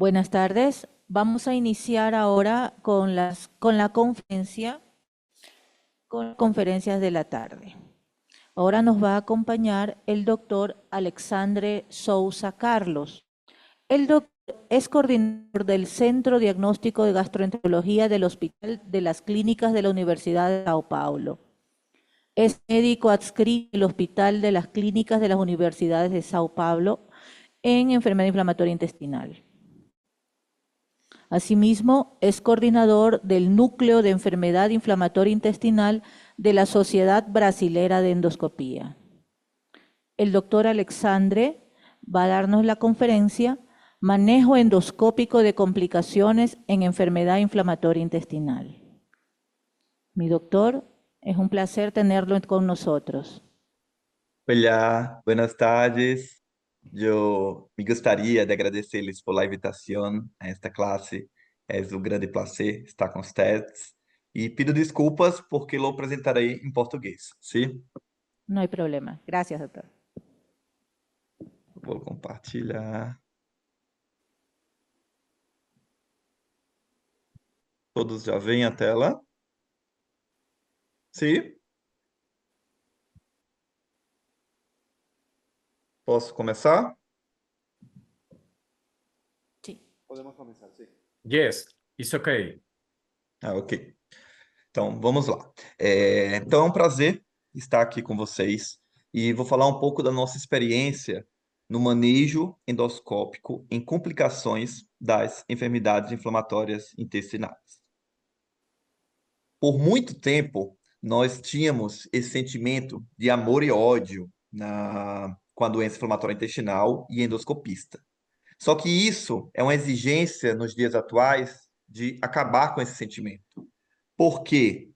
Buenas tardes. Vamos a iniciar ahora con la conferencia, con conferencias de la tarde. Ahora nos va a acompañar el doctor Alexandre Sousa Carlos. El doctor es coordinador del Centro Diagnóstico de Gastroenterología del Hospital de las Clínicas de la Universidad de Sao Paulo. Es médico adscrito del Hospital de las Clínicas de las Universidades de Sao Paulo en enfermedad inflamatoria intestinal. Asimismo, es coordinador del Núcleo de Enfermedad Inflamatoria Intestinal de la Sociedad Brasilera de Endoscopía. El doctor Alexandre va a darnos la conferencia Manejo endoscópico de complicaciones en enfermedad inflamatoria intestinal. Mi doctor, es un placer tenerlo con nosotros. Olá, buenas tardes. Eu me gostaria de agradecer-lhes por la invitação a esta classe. É um grande prazer estar com vocês. E pido desculpas porque lo apresentarei em português, sim? No hay problema. Gracias, doctor. Vou compartilhar. Todos já veem a tela? Sim? Posso começar? Sí. Podemos começar, sim. Yes, it's okay. Ok. Então, vamos lá. Então, é um prazer estar aqui com vocês e vou falar um pouco da nossa experiência no manejo endoscópico em complicações das enfermidades inflamatórias intestinais. Por muito tempo, nós tínhamos esse sentimento de amor e ódio com a doença inflamatória intestinal e endoscopista. Só que isso é uma exigência nos dias atuais de acabar com esse sentimento. Por quê?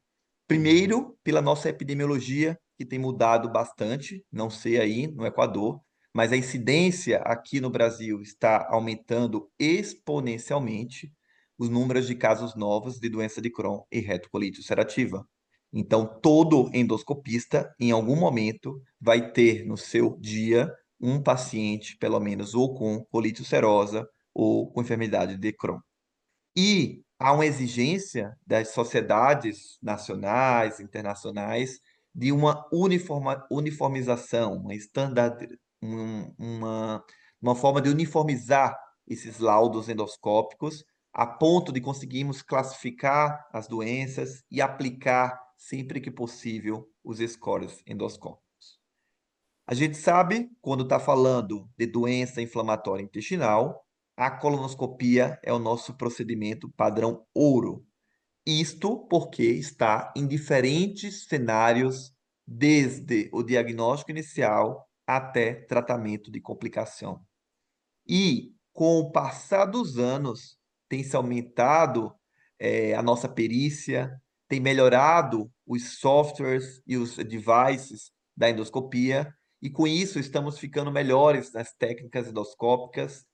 Primeiro, pela nossa epidemiologia, que tem mudado bastante, não sei aí no Equador, mas a incidência aqui no Brasil está aumentando exponencialmente os números de casos novos de doença de Crohn e retocolite ulcerativa. Então, todo endoscopista, em algum momento, vai ter no seu dia um paciente, pelo menos, ou com colite ulcerosa ou com enfermidade de Crohn. E há uma exigência das sociedades nacionais, internacionais, de uma uniformização, uma forma de uniformizar esses laudos endoscópicos, a ponto de conseguirmos classificar as doenças e aplicar, sempre que possível, os scores endoscópicos. A gente sabe, quando está falando de doença inflamatória intestinal, a colonoscopia é o nosso procedimento padrão ouro. Isto porque está em diferentes cenários, desde o diagnóstico inicial até tratamento de complicação. E, com o passar dos anos, tem se aumentado a nossa perícia, tem melhorado os softwares e os devices da endoscopia, e com isso estamos ficando melhores nas técnicas endoscópicas,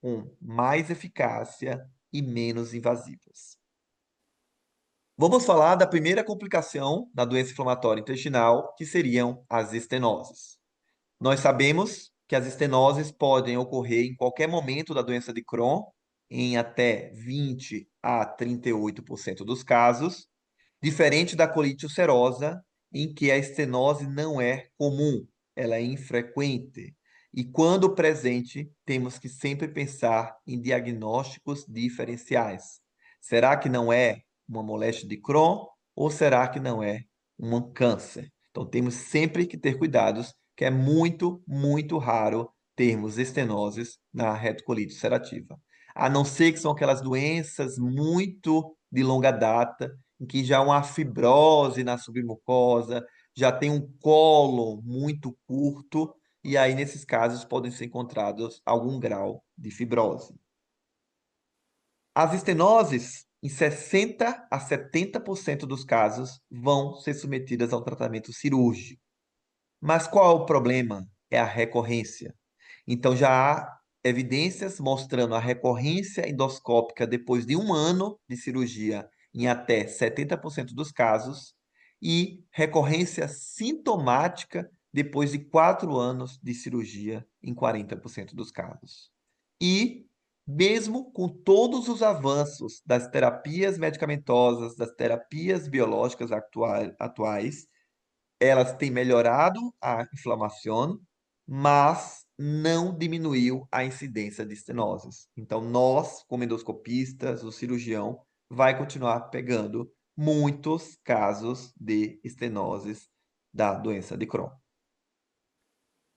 com mais eficácia e menos invasivas. Vamos falar da primeira complicação da doença inflamatória intestinal, que seriam as estenoses. Nós sabemos que as estenoses podem ocorrer em qualquer momento da doença de Crohn, em até 20 a 38% dos casos, diferente da colite ulcerosa, em que a estenose não é comum, ela é infrequente. E quando presente, temos que sempre pensar em diagnósticos diferenciais. Será que não é uma moléstia de Crohn ou será que não é um câncer? Então temos sempre que ter cuidados, que é muito, muito raro termos estenoses na retocolite ulcerativa. A não ser que são aquelas doenças muito de longa data, em que já há uma fibrose na submucosa, já tem um colo muito curto, e aí, nesses casos, podem ser encontrados algum grau de fibrose. As estenoses, em 60 a 70% dos casos, vão ser submetidas ao tratamento cirúrgico. Mas qual é o problema? É a recorrência. Então, já há evidências mostrando a recorrência endoscópica depois de 1 ano de cirurgia em até 70% dos casos e recorrência sintomática depois de 4 anos de cirurgia em 40% dos casos. E mesmo com todos os avanços das terapias medicamentosas, das terapias biológicas atuais, elas têm melhorado a inflamação, mas não diminuiu a incidência de estenoses. Então, nós, como endoscopistas, o cirurgião, vai continuar pegando muitos casos de estenoses da doença de Crohn.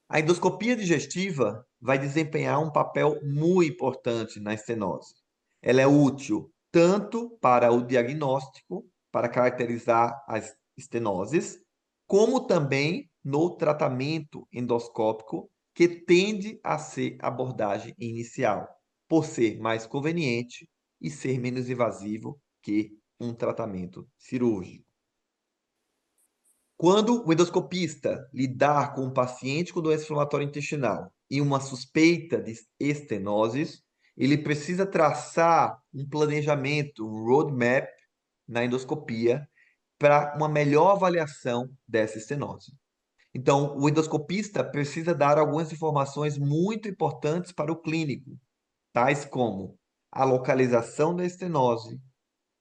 A endoscopia digestiva vai desempenhar um papel muito importante na estenose. Ela é útil tanto para o diagnóstico, para caracterizar as estenoses, como também no tratamento endoscópico, que tende a ser a abordagem inicial, por ser mais conveniente e ser menos invasivo que um tratamento cirúrgico. Quando o endoscopista lidar com um paciente com doença inflamatória intestinal e uma suspeita de estenoses, ele precisa traçar um planejamento, um roadmap na endoscopia para uma melhor avaliação dessa estenose. Então, o endoscopista precisa dar algumas informações muito importantes para o clínico, tais como a localização da estenose,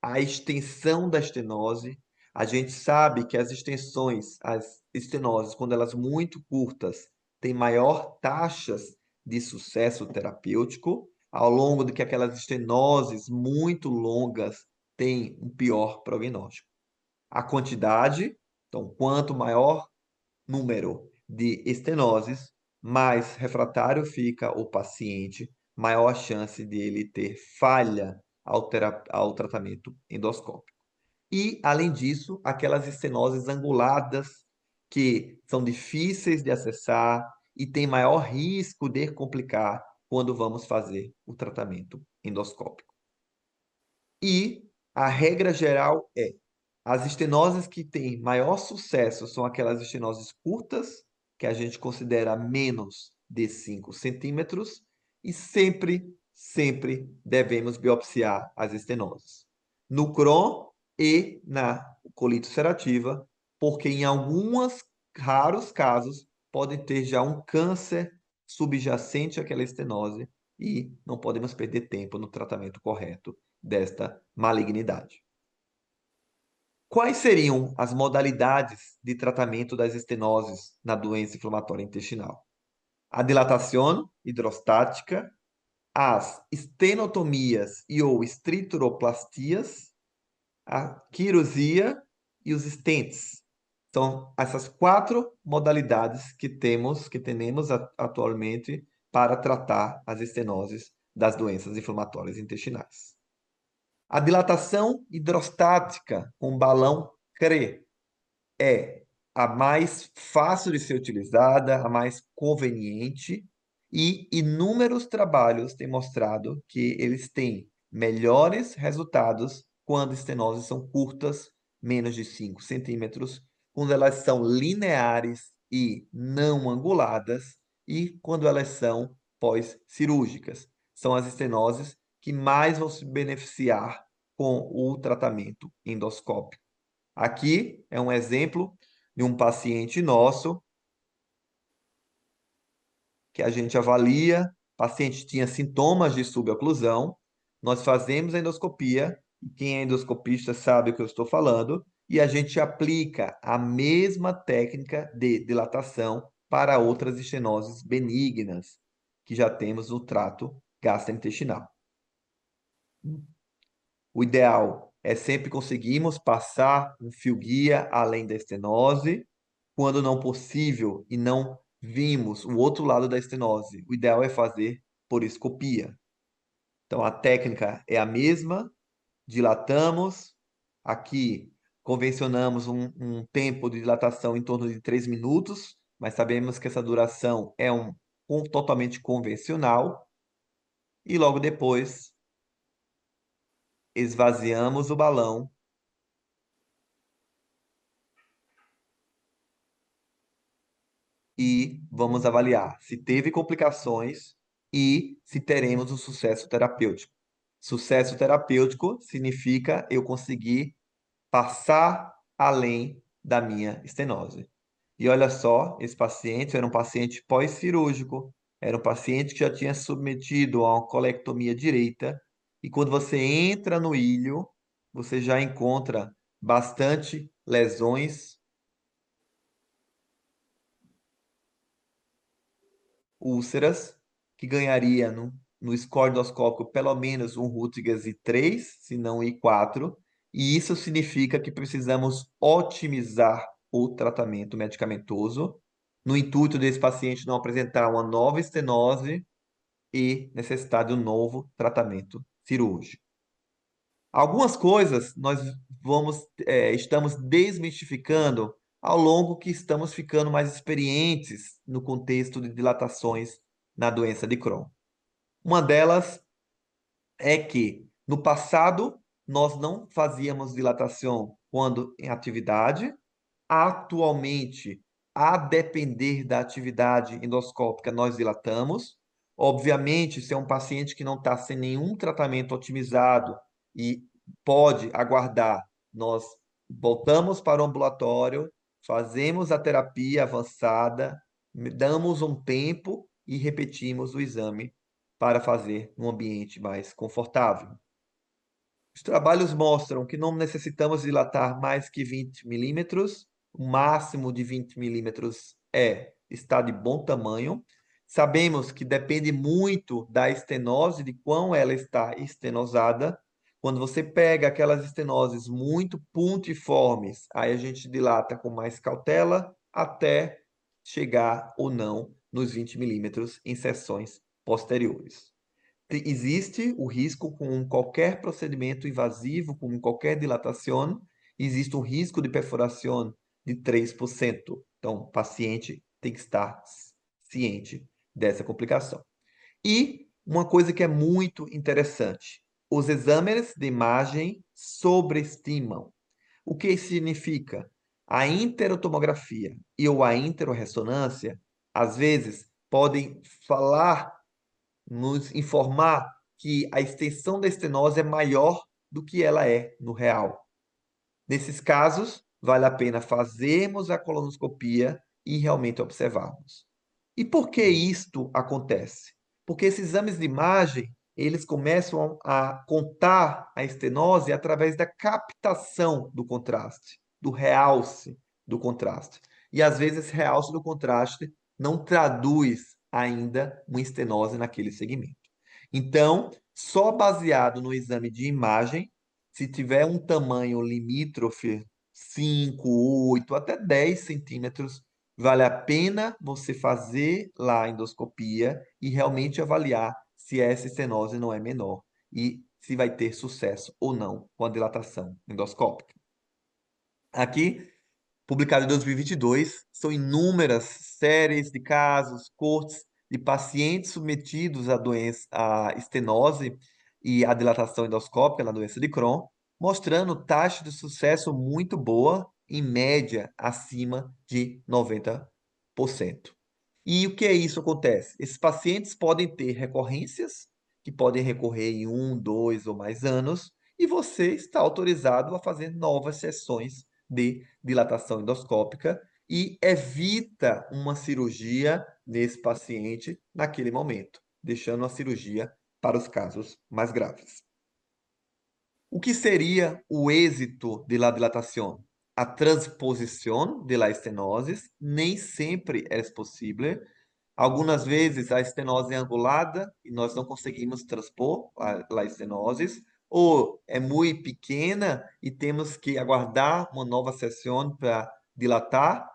a extensão da estenose. A gente sabe que as extensões, as estenoses, quando elas muito curtas, têm maior taxas de sucesso terapêutico, ao longo do que aquelas estenoses muito longas têm um pior prognóstico. A quantidade, então, quanto maior número de estenoses, mais refratário fica o paciente, maior a chance de ele ter falha ao tratamento endoscópico. E, além disso, aquelas estenoses anguladas que são difíceis de acessar e têm maior risco de complicar quando vamos fazer o tratamento endoscópico. E a regra geral é: as estenoses que têm maior sucesso são aquelas estenoses curtas, que a gente considera menos de 5 centímetros, e sempre devemos biopsiar as estenoses. No Crohn e na colite ulcerativa, porque em alguns raros casos podem ter já um câncer subjacente àquela estenose e não podemos perder tempo no tratamento correto desta malignidade. Quais seriam as modalidades de tratamento das estenoses na doença inflamatória intestinal? A dilatação hidrostática, as estenotomias e ou estrituroplastias, a quirosia e os stents. São essas 4 modalidades que temos atualmente para tratar as estenoses das doenças inflamatórias intestinais. A dilatação hidrostática com balão CRE é a mais fácil de ser utilizada, a mais conveniente, e inúmeros trabalhos têm mostrado que eles têm melhores resultados quando estenoses são curtas, menos de 5 centímetros, quando elas são lineares e não anguladas, e quando elas são pós-cirúrgicas. São as estenoses que mais vão se beneficiar com o tratamento endoscópico. Aqui é um exemplo de um paciente nosso que a gente avalia. O paciente tinha sintomas de suboclusão. Nós fazemos a endoscopia, e quem é endoscopista sabe o que eu estou falando, e a gente aplica a mesma técnica de dilatação para outras estenoses benignas que já temos no trato gastrointestinal. O ideal é sempre conseguirmos passar um fio-guia além da estenose. Quando não possível e não vimos o outro lado da estenose, o ideal é fazer poriscopia. Então, a técnica é a mesma, dilatamos. Aqui, convencionamos um tempo de dilatação em torno de 3 minutos, mas sabemos que essa duração é totalmente convencional. E logo depois, esvaziamos o balão e vamos avaliar se teve complicações e se teremos o sucesso terapêutico. Sucesso terapêutico significa eu conseguir passar além da minha estenose. E olha só, esse paciente era um paciente pós-cirúrgico, Era um paciente que já tinha submetido a uma colectomia direita, e quando você entra no ilho, você já encontra bastante lesões, úlceras, que ganharia no score endoscópico pelo menos um Rutgers I3, se não I4, e isso significa que precisamos otimizar o tratamento medicamentoso, no intuito desse paciente não apresentar uma nova estenose e necessitar de um novo tratamento cirúrgico. Algumas coisas nós estamos desmistificando ao longo que estamos ficando mais experientes no contexto de dilatações na doença de Crohn. Uma delas é que, no passado, nós não fazíamos dilatação quando em atividade. Atualmente, a depender da atividade endoscópica, nós dilatamos. Obviamente, se é um paciente que não está sem nenhum tratamento otimizado e pode aguardar, nós voltamos para o ambulatório, fazemos a terapia avançada, damos um tempo e repetimos o exame para fazer num ambiente mais confortável. Os trabalhos mostram que não necessitamos dilatar mais que 20 milímetros, o máximo de 20 milímetros está de bom tamanho. Sabemos que depende muito da estenose, de quão ela está estenosada. Quando você pega aquelas estenoses muito puntiformes, aí a gente dilata com mais cautela até chegar ou não nos 20 milímetros em sessões posteriores. Existe o risco com qualquer procedimento invasivo, com qualquer dilatação, existe um risco de perfuração de 3%. Então, o paciente tem que estar ciente dessa complicação. E uma coisa que é muito interessante, os exames de imagem sobreestimam. O que significa? A interotomografia e ou a interorressonância, às vezes, podem falar nos informar que a extensão da estenose é maior do que ela é no real. Nesses casos, vale a pena fazermos a colonoscopia e realmente observarmos. E por que isto acontece? Porque esses exames de imagem, eles começam a contar a estenose através da captação do contraste, do realce do contraste. E às vezes esse realce do contraste não traduz ainda uma estenose naquele segmento. Então, só baseado no exame de imagem, se tiver um tamanho limítrofe 5, 8, até 10 centímetros, vale a pena você fazer lá a endoscopia e realmente avaliar se essa estenose não é menor e se vai ter sucesso ou não com a dilatação endoscópica. Aqui, publicado em 2022, são inúmeras séries de casos, cortes de pacientes submetidos à doença, à estenose e à dilatação endoscópica na doença de Crohn, mostrando taxa de sucesso muito boa, em média acima de 90%. E o que é isso acontece? Esses pacientes podem ter recorrências, que podem recorrer em 1, 2 ou mais anos, e você está autorizado a fazer novas sessões de dilatação endoscópica e evita uma cirurgia nesse paciente naquele momento, deixando a cirurgia para os casos mais graves. O que seria o êxito de la dilatação? A transposição de la estenosis nem sempre é possível. Algumas vezes a estenose é angulada e nós não conseguimos transpor a estenose, ou é muito pequena e temos que aguardar uma nova sessão para dilatar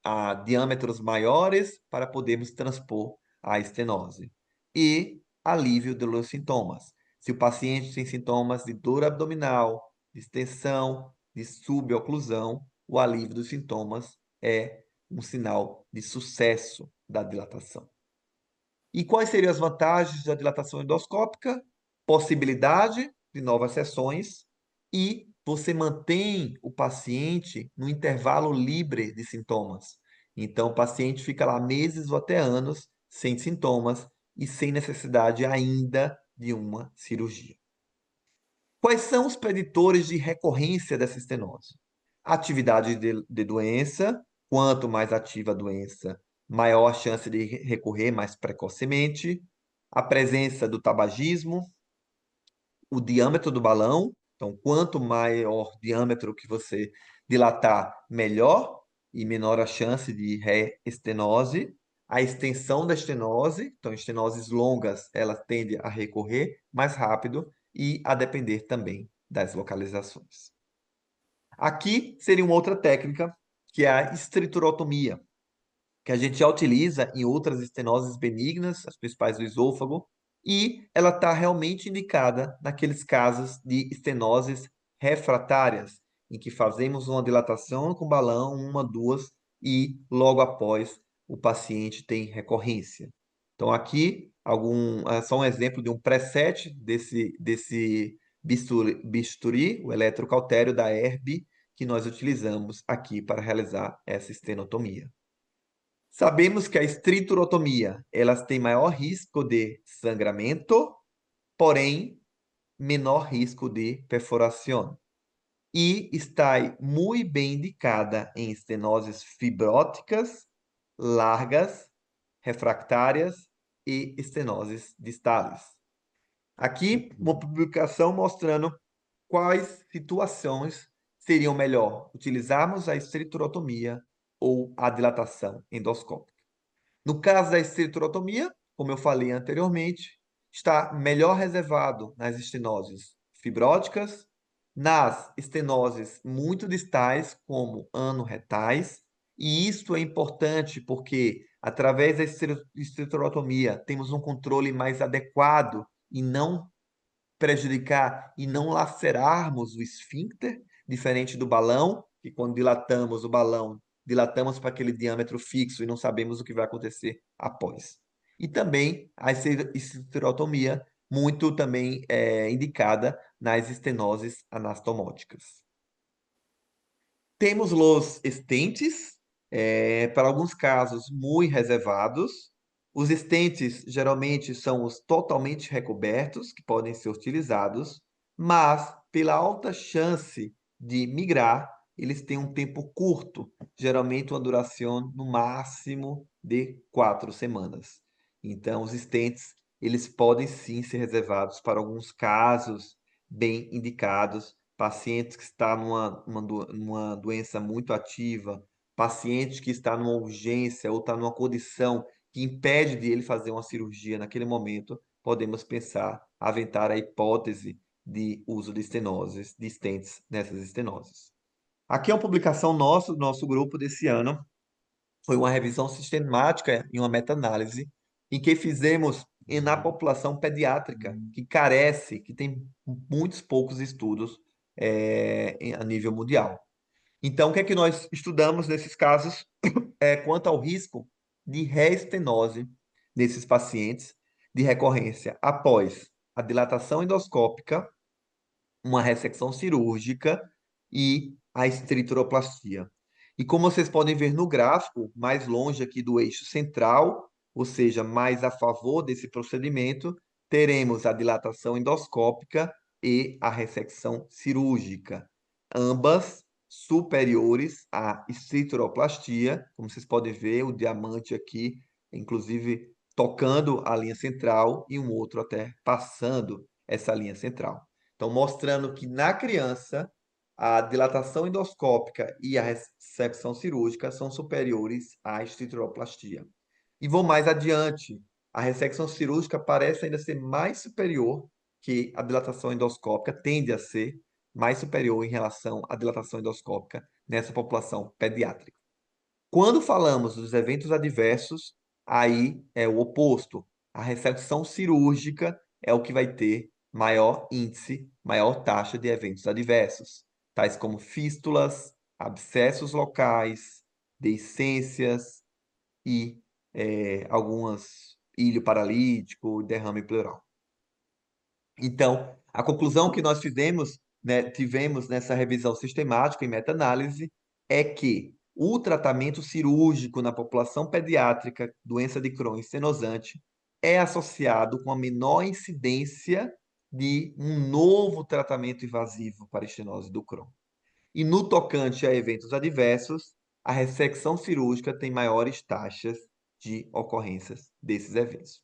a diâmetros maiores para podermos transpor a estenose. E alívio dos sintomas. Se o paciente tem sintomas de dor abdominal, de extensão, de suboclusão, o alívio dos sintomas é um sinal de sucesso da dilatação. E quais seriam as vantagens da dilatação endoscópica? Possibilidade de novas sessões e você mantém o paciente no intervalo livre de sintomas. Então, o paciente fica lá meses ou até anos sem sintomas e sem necessidade ainda de uma cirurgia. Quais são os preditores de recorrência dessa estenose? Atividade de doença, quanto mais ativa a doença, maior a chance de recorrer mais precocemente, a presença do tabagismo, o diâmetro do balão. Então, quanto maior o diâmetro que você dilatar, melhor e menor a chance de reestenose. A extensão da estenose, então, estenoses longas, ela tende a recorrer mais rápido e a depender também das localizações. Aqui seria uma outra técnica, que é a estriturotomia, que a gente já utiliza em outras estenoses benignas, as principais do esôfago, e ela está realmente indicada naqueles casos de estenoses refratárias, em que fazemos uma dilatação com balão, uma, duas, e logo após o paciente tem recorrência. Então, aqui, só um exemplo de um preset desse bisturi, o eletrocautério da HERB, que nós utilizamos aqui para realizar essa estenotomia. Sabemos que a estriturotomia, elas têm maior risco de sangramento, porém, menor risco de perfuração. E está muito bem indicada em estenoses fibróticas, largas, refractárias e estenoses distales. Aqui, uma publicação mostrando quais situações seriam melhor utilizarmos a estriturotomia ou a dilatação endoscópica. No caso da estriturotomia, como eu falei anteriormente, está melhor reservado nas estenoses fibróticas, nas estenoses muito distais, como anorretais, e isso é importante porque, através da estriturotomia, temos um controle mais adequado e não prejudicar e não lacerarmos o esfíncter, diferente do balão, que quando dilatamos o balão, dilatamos para aquele diâmetro fixo e não sabemos o que vai acontecer após. E também a esterotomia, muito também indicada nas estenoses anastomóticas. Temos os estentes, para alguns casos muito reservados. Os estentes geralmente são os totalmente recobertos, que podem ser utilizados, mas pela alta chance de migrar, eles têm um tempo curto, geralmente uma duração no máximo de 4 semanas. Então, os estentes, eles podem sim ser reservados para alguns casos bem indicados, pacientes que estão numa doença muito ativa, paciente que está numa urgência ou está numa condição que impede de ele fazer uma cirurgia naquele momento, podemos pensar, aventar a hipótese de uso de estenoses, de stents nessas estenoses. Aqui é uma publicação nossa, do nosso grupo desse ano, foi uma revisão sistemática e uma meta-análise em que fizemos na população pediátrica, que carece, que tem muitos poucos estudos a nível mundial. Então, o que é que nós estudamos nesses casos? Quanto ao risco de reestenose nesses pacientes de recorrência após a dilatação endoscópica, uma ressecção cirúrgica e a estrituroplastia. E como vocês podem ver no gráfico, mais longe aqui do eixo central, ou seja, mais a favor desse procedimento, teremos a dilatação endoscópica e a ressecção cirúrgica, ambas superiores à estrituroplastia. Como vocês podem ver, o diamante aqui, inclusive tocando a linha central e um outro até passando essa linha central. Então, mostrando que na criança, a dilatação endoscópica e a ressecção cirúrgica são superiores à estrituroplastia. E vou mais adiante. A ressecção cirúrgica parece ainda ser mais superior que a dilatação endoscópica, tende a ser mais superior em relação à dilatação endoscópica nessa população pediátrica. Quando falamos dos eventos adversos, aí é o oposto. A ressecção cirúrgica é o que vai ter maior índice, maior taxa de eventos adversos, tais como fístulas, abscessos locais, deiscências e algumas ilho paralítico, derrame pleural. Então, a conclusão que nós tivemos nessa revisão sistemática e meta-análise é que o tratamento cirúrgico na população pediátrica, doença de Crohn estenosante, é associado com a menor incidência de um novo tratamento invasivo para a estenose do Crohn. E no tocante a eventos adversos, a ressecção cirúrgica tem maiores taxas de ocorrências desses eventos.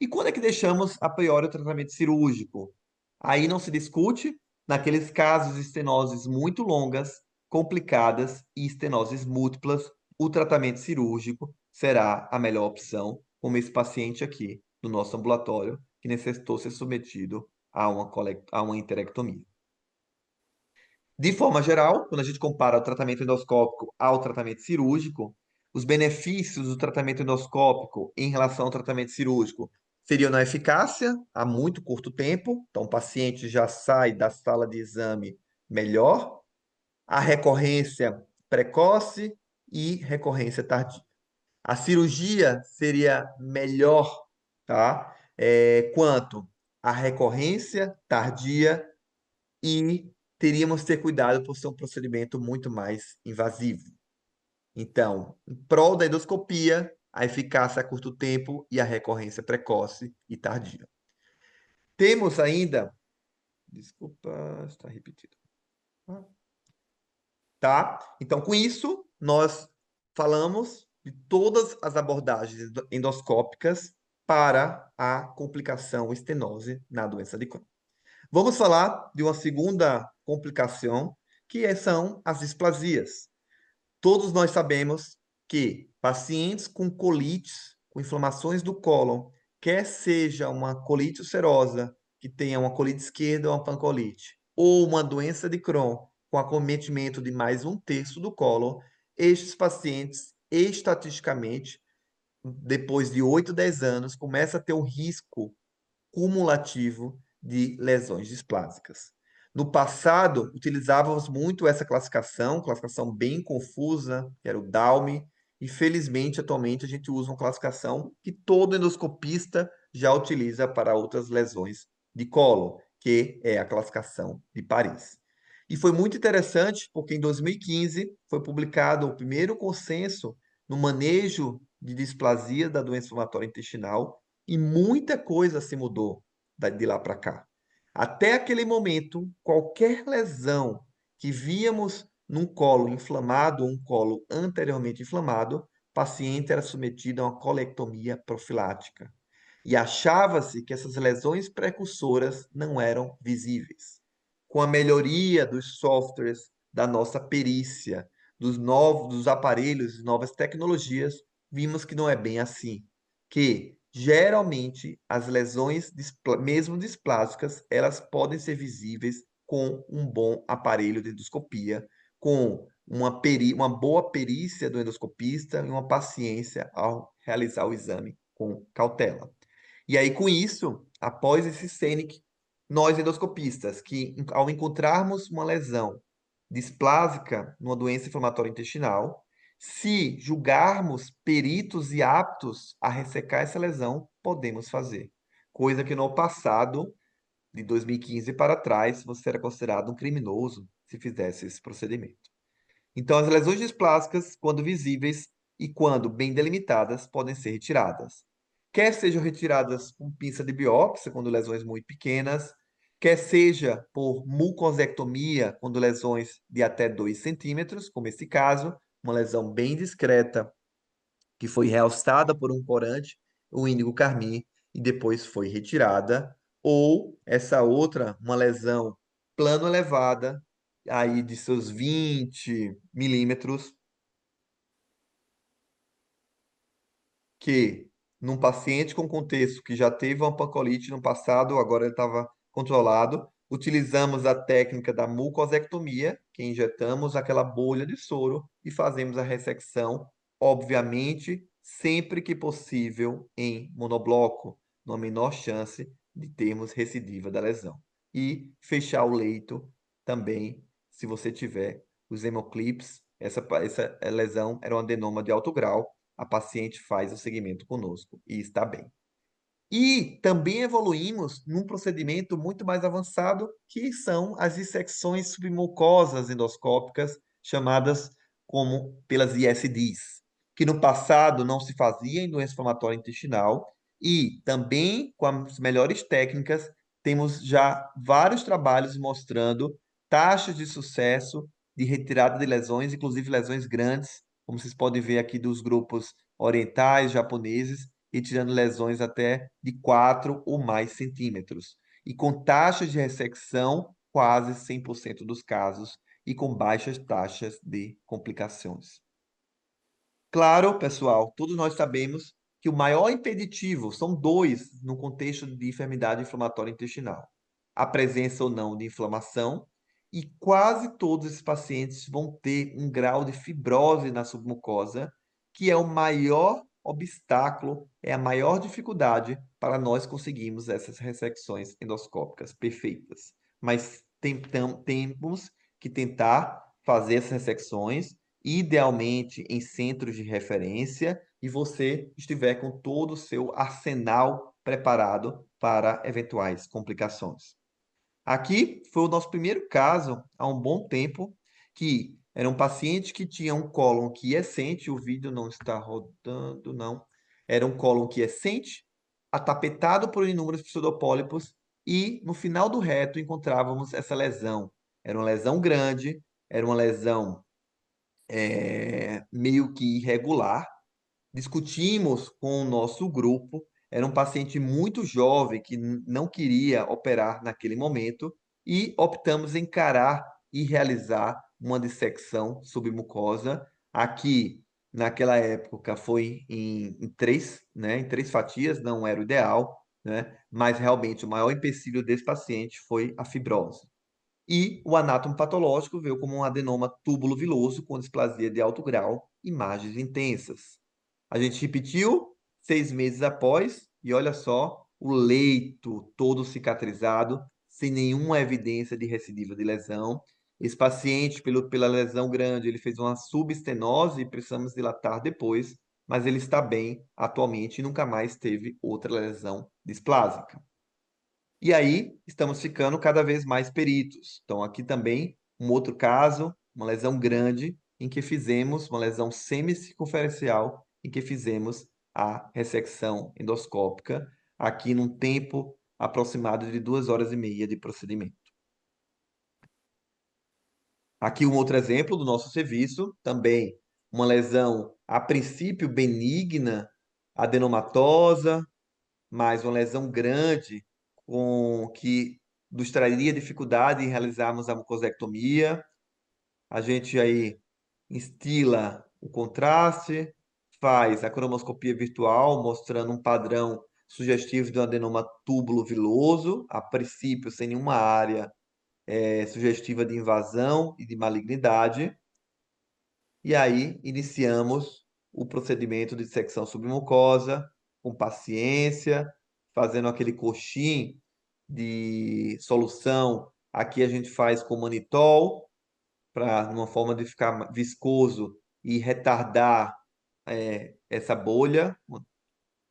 E quando é que deixamos a priori o tratamento cirúrgico? Aí não se discute, naqueles casos de estenoses muito longas, complicadas e estenoses múltiplas, o tratamento cirúrgico será a melhor opção, como esse paciente aqui do nosso ambulatório, que necessitou ser submetido a uma enterectomia. De forma geral, quando a gente compara o tratamento endoscópico ao tratamento cirúrgico, os benefícios do tratamento endoscópico em relação ao tratamento cirúrgico seriam na eficácia, a muito curto tempo, então o paciente já sai da sala de exame melhor, a recorrência precoce e recorrência tardia. A cirurgia seria melhor, tá? Quanto à recorrência tardia e teríamos que ter cuidado por ser um procedimento muito mais invasivo. Então, em prol da endoscopia, a eficácia a curto tempo e a recorrência precoce e tardia. Temos ainda, desculpa, está repetido. Tá? Então, com isso, nós falamos de todas as abordagens endoscópicas para a complicação estenose na doença de Crohn. Vamos falar de uma segunda complicação, que são as displasias. Todos nós sabemos que pacientes com colites, com inflamações do cólon, quer seja uma colite ulcerosa, que tenha uma colite esquerda ou uma pancolite, ou uma doença de Crohn, com acometimento de mais 1/3 do cólon, estes pacientes, estatisticamente, depois de 8, 10 anos, começam a ter um risco cumulativo de lesões displásicas. No passado, utilizávamos muito essa classificação bem confusa, que era o Daume, e felizmente, atualmente, a gente usa uma classificação que todo endoscopista já utiliza para outras lesões de cólon, que é a classificação de Paris. E foi muito interessante, porque em 2015 foi publicado o primeiro consenso no manejo de displasia da doença inflamatória intestinal, e muita coisa se mudou de lá para cá. Até aquele momento, qualquer lesão que víamos num colo inflamado ou um colo anteriormente inflamado, o paciente era submetido a uma colectomia profilática. E achava-se que essas lesões precursoras não eram visíveis. Com a melhoria dos softwares, da nossa perícia, dos aparelhos, novas tecnologias, vimos que não é bem assim. Que geralmente as lesões, mesmo displásicas, elas podem ser visíveis com um bom aparelho de endoscopia, com uma boa perícia do endoscopista e uma paciência ao realizar o exame com cautela. E aí, com isso, após esse CENIC, nós endoscopistas, que ao encontrarmos uma lesão displásica numa doença inflamatória intestinal, se julgarmos peritos e aptos a ressecar essa lesão, podemos fazer. Coisa que no passado, de 2015 para trás, você era considerado um criminoso se fizesse esse procedimento. Então, as lesões displásicas, quando visíveis e quando bem delimitadas, podem ser retiradas. Quer sejam retiradas com pinça de biópsia, quando lesões muito pequenas, quer seja por mucosectomia, quando lesões de até 2 centímetros, como esse caso, uma lesão bem discreta, que foi realçada por um corante, o índigo carmim, e depois foi retirada, ou essa outra, uma lesão plano elevada, aí de seus 20 milímetros, que num paciente com contexto que já teve uma pancolite no passado, agora ele estava controlado, utilizamos a técnica da mucosectomia, que injetamos aquela bolha de soro e fazemos a ressecção, obviamente, sempre que possível em monobloco, numa menor chance de termos recidiva da lesão. E fechar o leito também, se você tiver os hemoclips, essa lesão era um adenoma de alto grau, a paciente faz o segmento conosco e está bem. E também evoluímos num procedimento muito mais avançado, que são as dissecções submucosas endoscópicas, chamadas como pelas ISDs, que no passado não se fazia em doença inflamatória intestinal, e também com as melhores técnicas, temos já vários trabalhos mostrando taxas de sucesso de retirada de lesões, inclusive lesões grandes, como vocês podem ver aqui dos grupos orientais, japoneses, retirando lesões até de 4 ou mais centímetros. E com taxas de ressecção quase 100% dos casos e com baixas taxas de complicações. Claro, pessoal, todos nós sabemos que o maior impeditivo são dois no contexto de enfermidade inflamatória intestinal: a presença ou não de inflamação, e quase todos esses pacientes vão ter um grau de fibrose na submucosa, que é o maior obstáculo, é a maior dificuldade para nós conseguirmos essas ressecções endoscópicas perfeitas. Mas temos que tentar fazer essas ressecções idealmente em centros de referência, e você estiver com todo o seu arsenal preparado para eventuais complicações. Aqui foi o nosso primeiro caso há um bom tempo, que era um paciente que tinha um cólon quiescente, o vídeo não está rodando, não. Era um cólon quiescente, atapetado por inúmeros pseudopólipos, e no final do reto encontrávamos essa lesão. Era uma lesão grande, era uma lesão meio que irregular. Discutimos com o nosso grupo, era um paciente muito jovem que não queria operar naquele momento e optamos em encarar e realizar uma dissecção submucosa. Aqui, naquela época, foi em três, né, em três fatias, não era o ideal, né, mas realmente o maior empecilho desse paciente foi a fibrose. E o anátomo patológico veio como um adenoma túbulo-viloso com displasia de alto grau e margens intensas. A gente repetiu 6 meses após e olha só o leito todo cicatrizado, sem nenhuma evidência de recidiva de lesão. Esse paciente, pela lesão grande, ele fez uma subestenose e precisamos dilatar depois, mas ele está bem atualmente e nunca mais teve outra lesão displásica. E aí, estamos ficando cada vez mais peritos. Então, aqui também, um outro caso, uma lesão grande, em que fizemos uma lesão semicircunferencial, em que fizemos a ressecção endoscópica, aqui num tempo aproximado de 2 horas e meia de procedimento. Aqui um outro exemplo do nosso serviço, também uma lesão, a princípio benigna, adenomatosa, mas uma lesão grande com que nos traria dificuldade em realizarmos a mucosectomia. A gente aí instila o contraste, faz a cromoscopia virtual, mostrando um padrão sugestivo de um adenoma túbulo viloso, a princípio sem nenhuma área sugestiva de invasão e de malignidade. E aí iniciamos o procedimento de dissecção submucosa, com paciência, fazendo aquele coxim de solução. Aqui a gente faz com manitol, para uma forma de ficar viscoso e retardar essa bolha.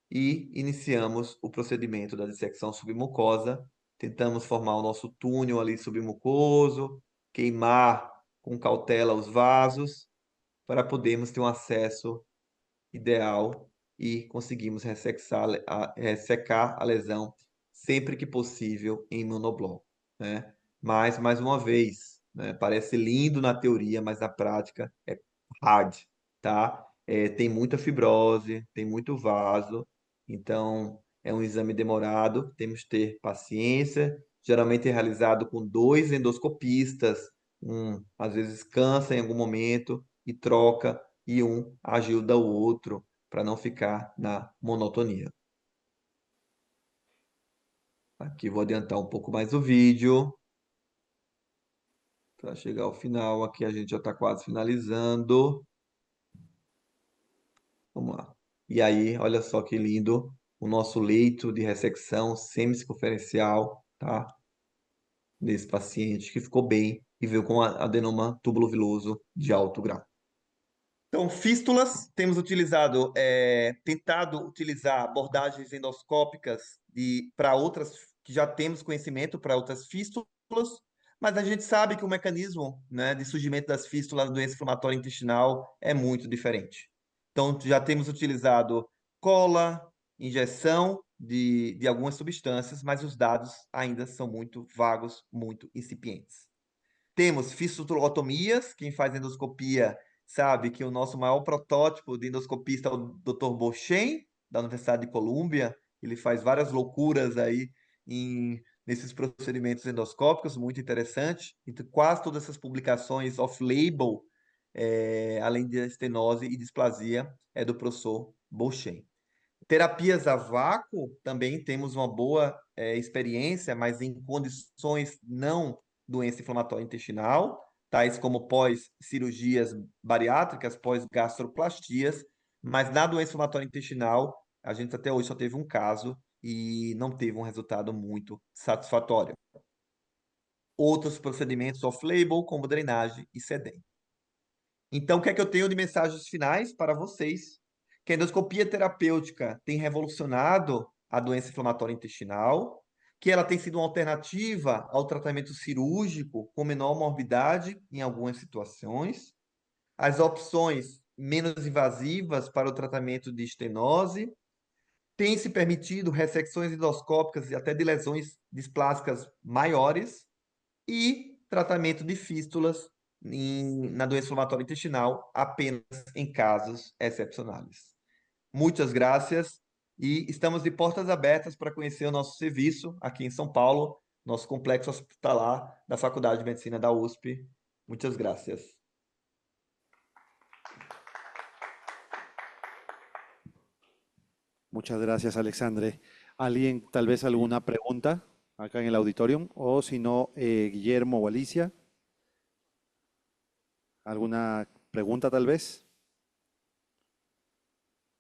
E iniciamos o procedimento da dissecção submucosa. Tentamos formar o nosso túnel ali submucoso, queimar com cautela os vasos, para podermos ter um acesso ideal e conseguimos ressecar a lesão sempre que possível em monobloco, né? Mas, mais uma vez, né, parece lindo na teoria, mas na prática é hard, tá? Tem muita fibrose, tem muito vaso, então é um exame demorado, temos que ter paciência, geralmente é realizado com 2 endoscopistas, às vezes cansa em algum momento e troca, e um ajuda o outro para não ficar na monotonia. Aqui vou adiantar um pouco mais o vídeo para chegar ao final. Aqui a gente já está quase finalizando. Vamos lá. E aí, olha só que lindo o nosso leito de ressecção semicircunferencial, tá? Desse paciente que ficou bem e veio com adenoma tubuloviloso de alto grau. Então, fístulas, temos utilizado, tentado utilizar abordagens endoscópicas para outras, que já temos conhecimento para outras fístulas, mas a gente sabe que o mecanismo, né, de surgimento das fístulas na doença inflamatória intestinal é muito diferente. Então, já temos utilizado cola, injeção de algumas substâncias, mas os dados ainda são muito vagos, muito incipientes. Temos fistulotomias, quem faz endoscopia sabe que o nosso maior protótipo de endoscopista é o Dr. Bochen, da Universidade de Colômbia. Ele faz várias loucuras aí nesses procedimentos endoscópicos, muito interessante. Então, quase todas essas publicações off-label, além de estenose e displasia, é do professor Bochen. Terapias a vácuo, também temos uma boa experiência, mas em condições não doença inflamatória intestinal, tais como pós-cirurgias bariátricas, pós-gastroplastias, mas na doença inflamatória intestinal, a gente até hoje só teve um caso e não teve um resultado muito satisfatório. Outros procedimentos off-label, como drenagem e sedem. Então, o que é que eu tenho de mensagens finais para vocês? Que a endoscopia terapêutica tem revolucionado a doença inflamatória intestinal, que ela tem sido uma alternativa ao tratamento cirúrgico com menor morbidade em algumas situações. As opções menos invasivas para o tratamento de estenose têm se permitido ressecções endoscópicas e até de lesões displásicas maiores e tratamento de fístulas na doença inflamatória intestinal apenas em casos excepcionais. Muitas graças e estamos de portas abertas para conhecer o nosso serviço aqui em São Paulo, nosso complexo hospitalar da Faculdade de Medicina da USP. Muitas graças. Muchas gracias, Alexandre. ¿Alguien, tal vez alguna pregunta acá en el auditorium? O si no, Guillermo o Alicia. ¿Alguna pregunta tal vez?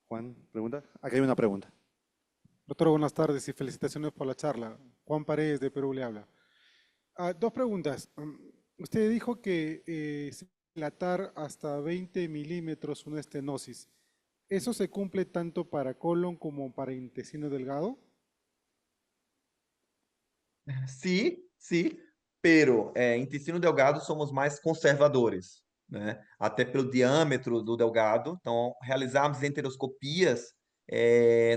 Juan, ¿pregunta? Acá hay una pregunta. Doctor, buenas tardes y felicitaciones por la charla. Juan Paredes de Perú le habla. Dos preguntas. Usted dijo que se puede dilatar hasta 20 milímetros una estenosis. ¿Eso se cumple tanto para colon como para intestino delgado? Sim, sim, pero intestino delgado somos mais conservadores, né? Até pelo diâmetro do delgado. Então, realizarmos enteroscopias,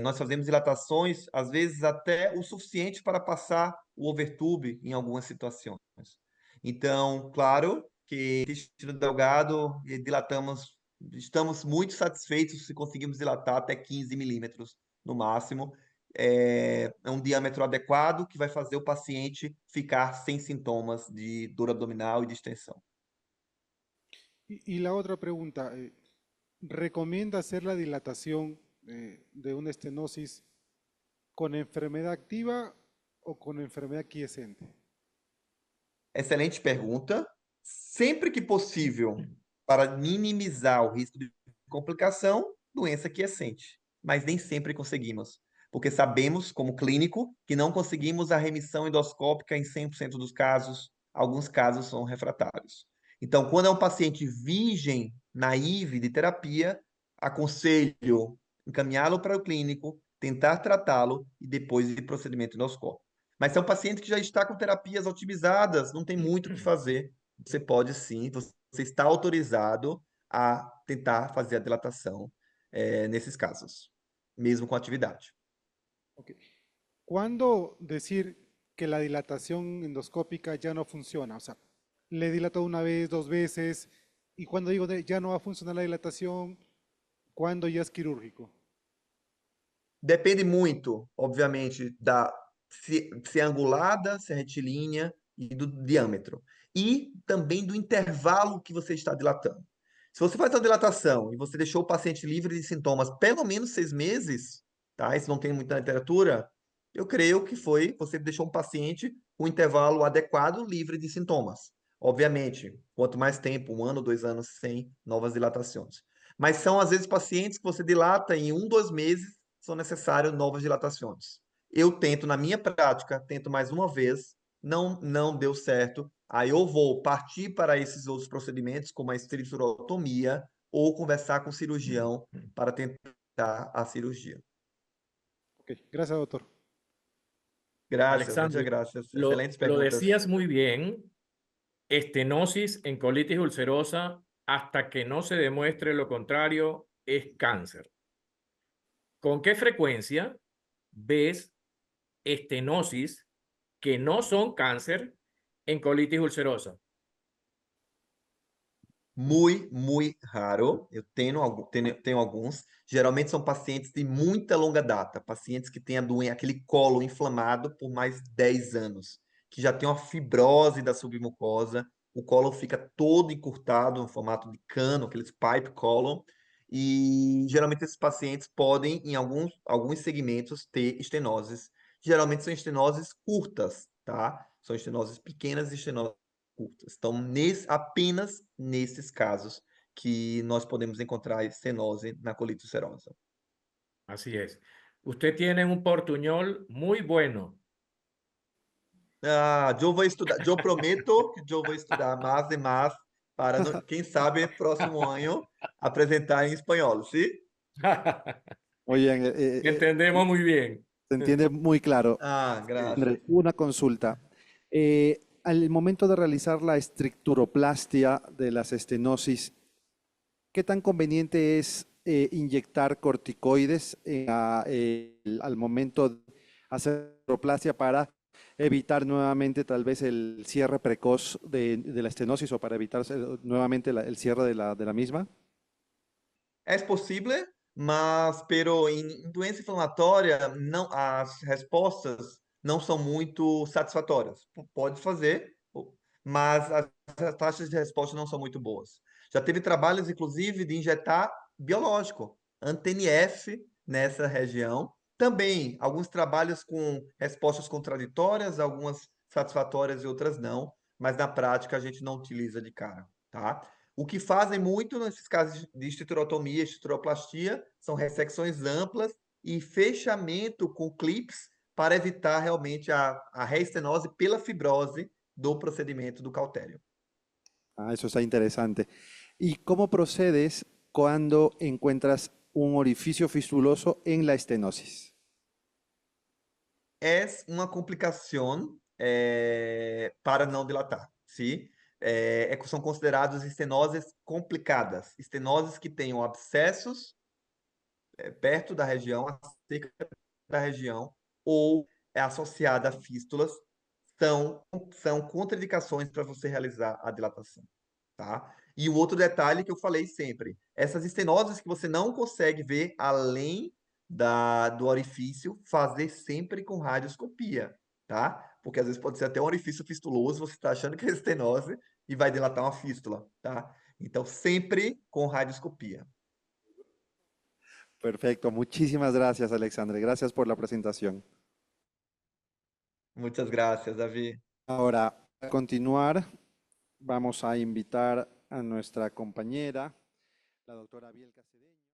nós fazemos dilatações, às vezes até o suficiente para passar o overtube em algumas situações. Então, claro que intestino delgado dilatamos, estamos muito satisfeitos se conseguimos dilatar até 15 milímetros no máximo, um diâmetro adequado que vai fazer o paciente ficar sem sintomas de dor abdominal e de extensão. Y la otra pregunta, ¿recomienda hacer la dilatación de una estenosis con enfermedad activa o con enfermedad quiescente? Excelente pergunta. Sempre que possível, para minimizar o risco de complicação, doença quiescente. Mas nem sempre conseguimos, porque sabemos, como clínico, que não conseguimos a remissão endoscópica em 100% dos casos. Alguns casos são refratários. Então, quando é um paciente virgem, naive de terapia, aconselho encaminhá-lo para o clínico, tentar tratá-lo e depois ir procedimento endoscópico. Mas se é um paciente que já está com terapias otimizadas, não tem muito o que fazer. Você pode sim, você está autorizado a tentar fazer a dilatação nesses casos, mesmo com atividade. Ok. ¿Cuándo decir que la dilatación endoscópica ya no funciona? O sea, le dilató una vez, dos veces, y cuando digo ya no va a funcionar la dilatación, ¿cuándo ya es quirúrgico? Depende muito, obviamente, se é angulada, se é retilínea e do diâmetro. E também do intervalo que você está dilatando. Se você faz a dilatação e você deixou o paciente livre de sintomas pelo menos 6 meses, tá? Isso não tem muita literatura, eu creio que você deixou um paciente com intervalo adequado, livre de sintomas. Obviamente, quanto mais tempo, 1 ano, 2 anos, sem novas dilatações. Mas são, às vezes, pacientes que você dilata em 1, 2 meses, são necessárias novas dilatações. Eu tento, na minha prática, tento mais uma vez, não deu certo, aí eu vou partir para esses outros procedimentos, como a estriturotomia, ou conversar com o cirurgião para tentar a cirurgia. Ok, gracias, doctor. Gracias, muchas Alexandre, gracias. lo Excelentes preguntas. decías muy bien, estenosis en colitis ulcerosa, hasta que no se demuestre lo contrario, es cáncer. ¿Con qué frecuencia ves estenosis que no son cáncer en colitis ulcerosa? Muito raro. Eu tenho alguns. Geralmente são pacientes de muita longa data, pacientes que têm aquele colo inflamado por mais 10 anos, que já tem uma fibrose da submucosa, o colo fica todo encurtado no formato de cano, aqueles pipe colon, e geralmente esses pacientes podem, em alguns segmentos, ter estenoses. Geralmente são estenoses curtas, tá? São estenoses pequenas e estenoses curtas. Então, apenas nesses casos que nós podemos encontrar estenose na colite ulcerosa. Así es. Usted tiene un portuñol muy bueno. Eu vou estudar, eu prometo que eu vou estudar mais e mais para, quem sabe, próximo ano apresentar em espanhol, sim? Oigan, Entendemos muy bien. se entiende muy claro. Graças. André, una consulta. Al momento de realizar la estructuroplastia de las estenosis, ¿qué tan conveniente es inyectar corticoides al momento de hacer estructuroplastia para evitar nuevamente tal vez el cierre precoz de la estenosis o para evitar nuevamente el cierre de la misma? É possível, mas em doença inflamatória, não, as respostas não são muito satisfatórias. Pode fazer, mas as taxas de resposta não são muito boas. Já teve trabalhos, inclusive, de injetar biológico, anti-NF nessa região. Também alguns trabalhos com respostas contraditórias, algumas satisfatórias e outras não, mas na prática a gente não utiliza de cara, tá? O que fazem muito nesses casos de esterotomia, esteroplastia, são ressecções amplas e fechamento com clips para evitar realmente a reestenose pela fibrose do procedimento do cautério. Ah, eso está interesante. ¿Y cómo procedes cuando encuentras un orificio fistuloso en la estenosis? É uma complicação para não dilatar, sim? São considerados estenoses complicadas, estenoses que tenham abscessos perto da região, acerca da região, ou é associada a fístulas, são contraindicações para você realizar a dilatação, tá? E o outro detalhe que eu falei sempre, essas estenoses que você não consegue ver além do orifício, fazer sempre com radioscopia, tá? Porque às vezes pode ser até um orifício fistuloso, você está achando que é estenose e vai dilatar uma fístula, tá? Então, sempre com radioscopia. Perfecto, muchísimas gracias, Alexandre. Gracias por la presentación. Muchas gracias, David. Ahora, para continuar, vamos a invitar a nuestra compañera, la doctora Bielka Cedeño.